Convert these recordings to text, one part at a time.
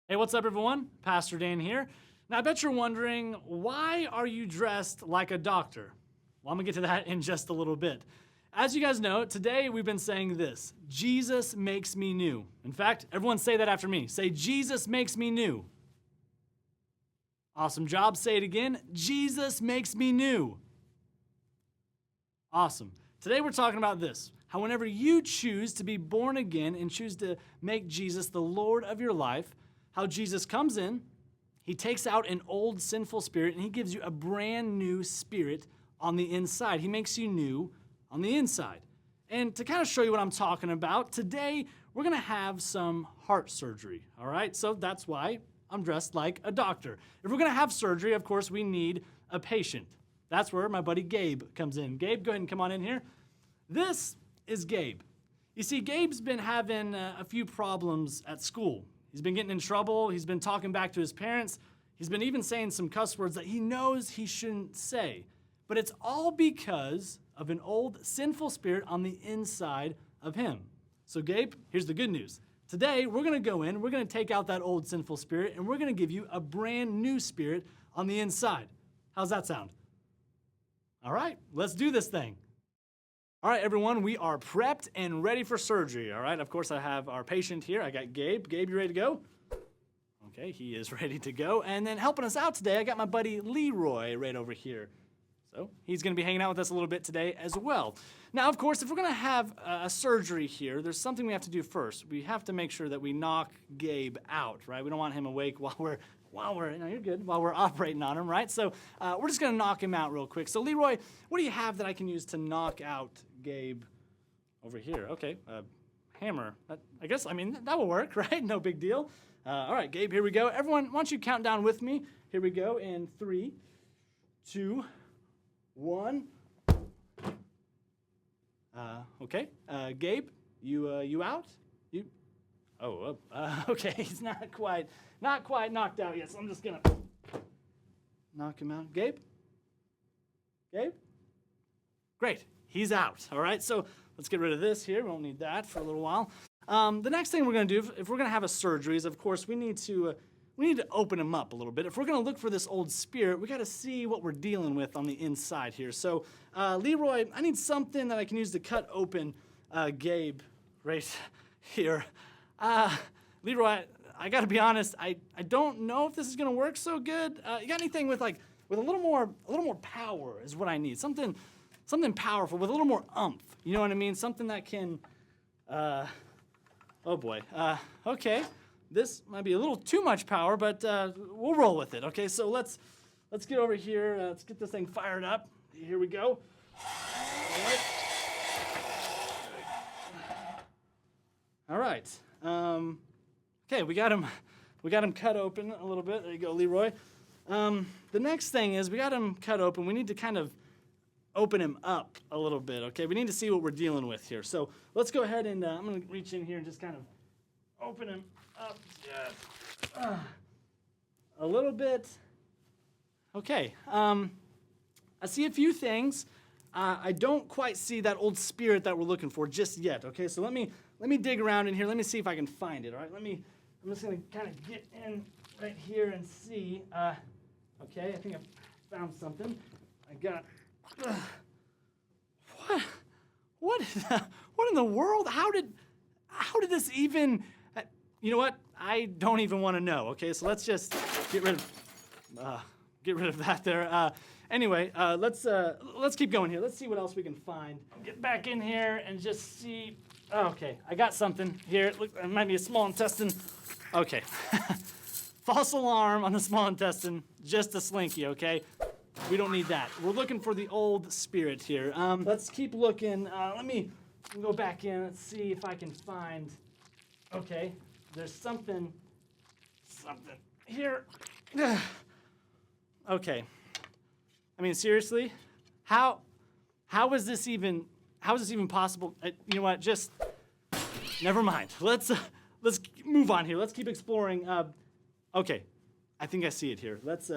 Hey, what's up, everyone? Pastor Dan here. Now, I bet you're wondering, why are you dressed like a doctor? Well, I'm going to get to that in just a little bit. As you guys know, today we've been saying this: Jesus makes me new. In fact, everyone say that after me. Say, Jesus makes me new. Awesome job. Say it again. Jesus makes me new. Awesome. Today we're talking about this: how whenever you choose to be born again and choose to make Jesus the Lord of your life, how Jesus comes in, he takes out an old sinful spirit and he gives you a brand new spirit on the inside. He makes you new on the inside. And to kind of show you what I'm talking about, today we're going to have some heart surgery, all right? So that's why I'm dressed like a doctor. If we're going to have surgery, of course, we need a patient. That's where my buddy Gabe comes in. Gabe, go ahead and come on in here. This is Gabe. You see, Gabe's been having a few problems at school. He's been getting in trouble. He's been talking back to his parents. He's been even saying some cuss words that he knows he shouldn't say. But it's all because of an old sinful spirit on the inside of him. So Gabe, here's the good news. Today, we're going to go in, we're going to take out that old sinful spirit, and we're going to give you a brand new spirit on the inside. How's that sound? All right, let's do this thing. All right, everyone, we are prepped and ready for surgery, all right? Of course, I have our patient here. I got Gabe. Gabe, you ready to go? Okay, he is ready to go. And then helping us out today, I got my buddy Leroy right over here. So he's going to be hanging out with us a little bit today as well. Now, of course, if we're going to have a surgery here, there's something we have to do first. We have to make sure that we knock Gabe out, right? We don't want him awake while we're no, you're good, while we're operating on him, right? So we're just going to knock him out real quick. So Leroy, what do you have that I can use to knock out Gabe over here? Okay, hammer. I guess, that will work, right? No big deal. All right, Gabe, here we go. Everyone, why don't you count down with me? Here we go in 3, 2, 1. Okay, Gabe, you out? Okay, he's not quite knocked out yet, so I'm just gonna knock him out. Gabe? Great, he's out, all right? So let's get rid of this here. We won't need that for a little while. The next thing we're gonna do, if we're gonna have a surgery, is of course we need to open him up a little bit. If we're gonna look for this old spirit, we gotta see what we're dealing with on the inside here. So Leroy, I need something that I can use to cut open Gabe right here. Leroy, I gotta be honest, I don't know if this is gonna work so good. You got anything with a little more power is what I need. Something powerful with a little more umph. You know what I mean? Something that can, oh boy. Okay, this might be a little too much power, but we'll roll with it. Okay, so let's get over here. Let's get this thing fired up. Here we go. All right. Okay, we got him cut open a little bit. There you go, Leroy. The next thing is we got him cut open. We need to kind of open him up a little bit, okay? We need to see what we're dealing with here. So let's go ahead and I'm going to reach in here and just kind of open him up just a little bit. Okay. I see a few things. I don't quite see that old spirit that we're looking for just yet, okay? So let me dig around in here. Let me see if I can find it, all right? I'm just going to kind of get in right here and see. Okay, I think I found something. I got, what in the world? How did this even, you know what? I don't even want to know, okay? So let's just get rid of that there. Anyway, let's keep going here. Let's see what else we can find. Get back in here and just see. Okay, I got something here. Look, it might be a small intestine. Okay. False alarm on the small intestine. Just a slinky, okay? We don't need that. We're looking for the old spirit here. Let's keep looking. Let me go back in. Let's see if I can find. Okay, there's something here. Okay. Seriously, how is this even possible? You know what? Just never mind. Let's move on here. Let's keep exploring. Okay, I think I see it here. Let's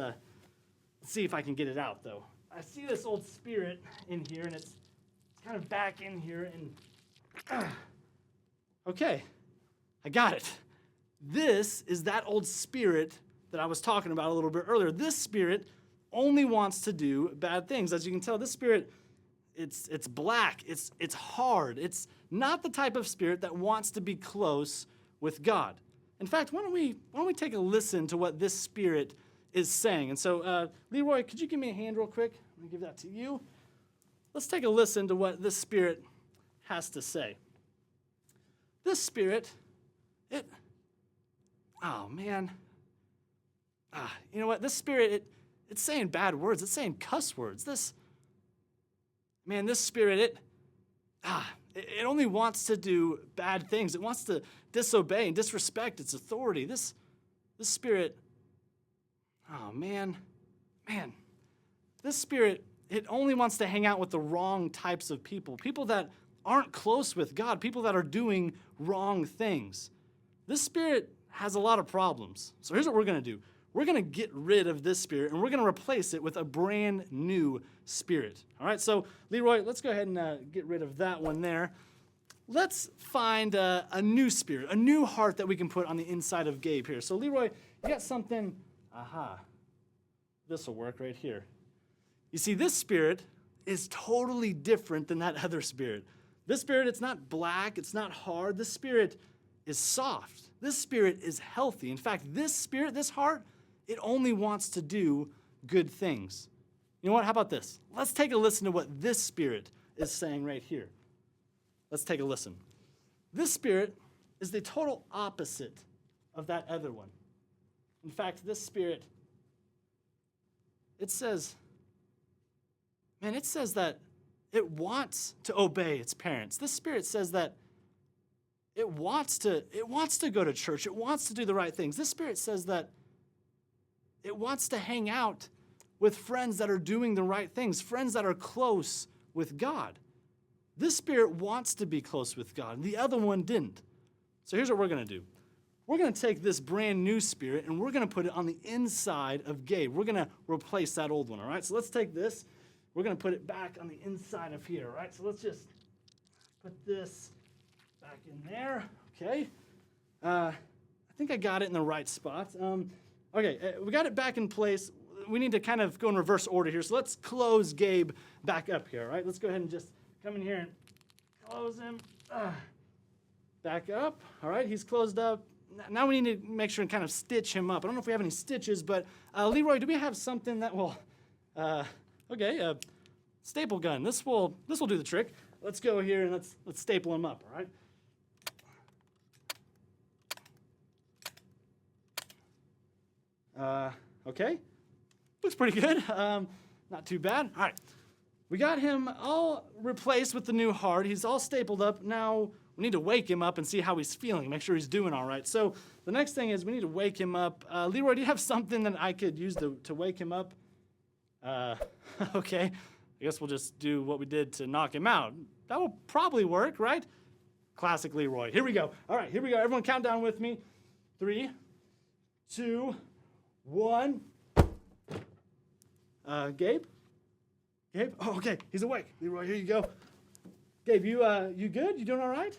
see if I can get it out though. I see this old spirit in here, and it's kind of back in here, and okay, I got it. This is that old spirit that I was talking about a little bit earlier. This spirit only wants to do bad things. As you can tell, this spirit, it's black, it's hard. It's not the type of spirit that wants to be close with God. In fact, why don't we take a listen to what this spirit is saying? And so, Leroy, could you give me a hand real quick? Let me give that to you. Let's take a listen to what this spirit has to say. This spirit, oh man. You know what? This spirit, it's saying bad words. It's saying cuss words. This spirit, it only wants to do bad things. It wants to disobey and disrespect its authority. This spirit, oh man, this spirit, it only wants to hang out with the wrong types of people that aren't close with God, people that are doing wrong things. This spirit has a lot of problems. So here's what we're going to do. We're going to get rid of this spirit, and we're going to replace it with a brand new spirit. All right, so Leroy, let's go ahead and get rid of that one there. Let's find a new spirit, a new heart that we can put on the inside of Gabe here. So Leroy, you got something, this will work right here. You see, this spirit is totally different than that other spirit. This spirit, it's not black, it's not hard. This spirit is soft. This spirit is healthy. In fact, this spirit, this heart, it only wants to do good things. You know what? How about this? Let's take a listen to what this spirit is saying right here. Let's take a listen. This spirit is the total opposite of that other one. In fact, this spirit, it says that it wants to obey its parents. This spirit says that it wants to go to church. It wants to do the right things. This spirit says that it wants to hang out with friends that are doing the right things, friends that are close with God. This spirit wants to be close with God, and the other one didn't. So here's what we're going to do. We're going to take this brand new spirit, and we're going to put it on the inside of Gabe. We're going to replace that old one, all right? So let's take this. We're going to put it back on the inside of here, all right? So let's just put this back in there, okay? I think I got it in the right spot. Okay, we got it back in place. We need to kind of go in reverse order here. So let's close Gabe back up here, all right? Let's go ahead and just come in here and close him. Back up, all right? He's closed up. Now we need to make sure and kind of stitch him up. I don't know if we have any stitches, but Leroy, do we have something that will, staple gun. This will do the trick. Let's go here and let's staple him up, all right? Okay, looks pretty good. Not too bad. All right, we got him all replaced with the new heart. He's all stapled up. Now we need to wake him up and see how he's feeling, make sure he's doing all right. So the next thing is we need to wake him up. Leroy, do you have something that I could use to wake him up? Okay, I guess we'll just do what we did to knock him out. That will probably work, right? Classic Leroy. Here we go. All right, here we go. Everyone count down with me. 3, 2, 1. Gabe? Gabe? Oh, okay. He's awake. Leroy, here you go. Gabe, you good? You doing all right?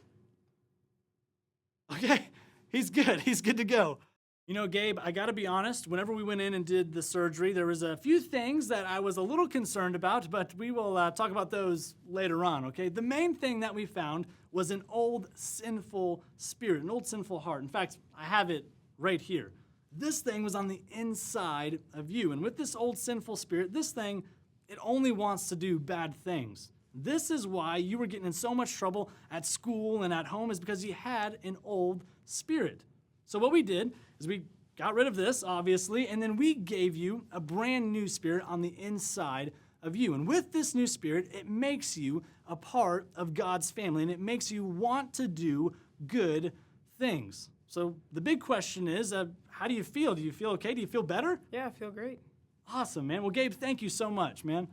Okay. He's good. He's good to go. You know, Gabe, I got to be honest. Whenever we went in and did the surgery, there was a few things that I was a little concerned about, but we will talk about those later on, okay? The main thing that we found was an old sinful spirit, an old sinful heart. In fact, I have it right here. This thing was on the inside of you. And with this old sinful spirit, this thing, it only wants to do bad things. This is why you were getting in so much trouble at school and at home, is because you had an old spirit. So what we did is we got rid of this, obviously, and then we gave you a brand new spirit on the inside of you. And with this new spirit, it makes you a part of God's family, and it makes you want to do good things. So the big question is, how do you feel? Do you feel okay? Do you feel better? Yeah, I feel great. Awesome, man. Well, Gabe, thank you so much, man.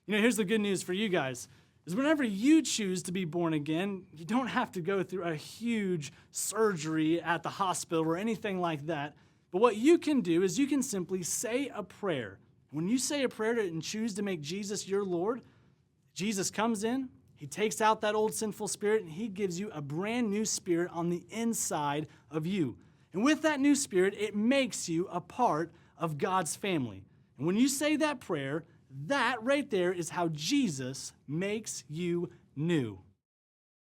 You know, here's the good news for you guys, is whenever you choose to be born again, you don't have to go through a huge surgery at the hospital or anything like that. But what you can do is you can simply say a prayer. When you say a prayer and choose to make Jesus your Lord, Jesus comes in, he takes out that old sinful spirit, and he gives you a brand new spirit on the inside of you. And with that new spirit, it makes you a part of God's family. And when you say that prayer, that right there is how Jesus makes you new.